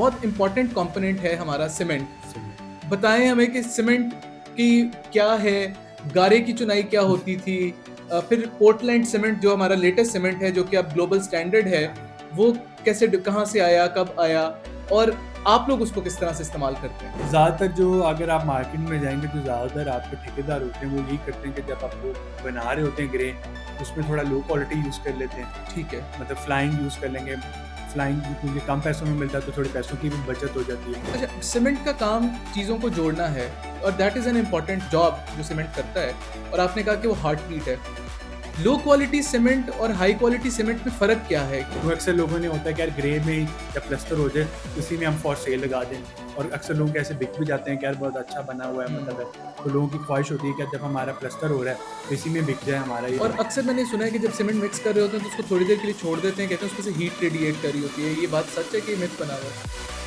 बहुत important component है हमारा सीमेंट। सीमेंट। बताएं हमें कि सीमेंट की क्या है, गारे की चुनाई क्या होती थी, फिर पोर्टलैंड सीमेंट जो हमारा लेटेस्ट सीमेंट है जो कि अब ग्लोबल स्टैंडर्ड है, वो कैसे कहाँ से आया, कब आया, और आप लोग उसको किस तरह से इस्तेमाल करते हैं? ज़्यादातर जो अगर आप मार्केट में जाएंगे तो ज़्यादातर आपके ठेकेदार होते हैं, वो यही करते हैं कि जब आप वो बना रहे होते हैं ग्रे, उसमें थोड़ा लो क्वालिटी यूज़ कर लेते हैं। ठीक है। मतलब फ्लाइंग यूज़ कर लेंगे। फ्लाइंग क्योंकि कम पैसों में मिलता है तो थोड़े पैसों की भी बचत हो जाती है। अच्छा, सीमेंट का काम चीज़ों को जोड़ना है और that is an important job जो सीमेंट करता है, और आपने कहा कि वो हार्ट बीट है। लो क्वालिटी सीमेंट और हाई क्वालिटी सीमेंट में फ़र्क क्या है? तो अक्सर लोगों ने होता है कि यार ग्रे में ही जब प्लस्तर हो जाए उसी में हम फॉर सेल लगा दें, और अक्सर लोग ऐसे बिक भी जाते हैं कि यार बहुत अच्छा बना हुआ है, मतलब है, तो लोगों की ख्वाहिश होती है कि जब हमारा प्लस्तर हो रहा है तो इसी में बिक जाए हमारा ये। और अक्सर मैंने सुना है कि जब सीमेंट मिक्स कर रहे होते हैं तो उसको थोड़ी देर के लिए छोड़ देते हैं, कहते हैं उसमें से हीट रेडिएट कर रही होती है। ये बात सच है कि मिथ बना हुआ है?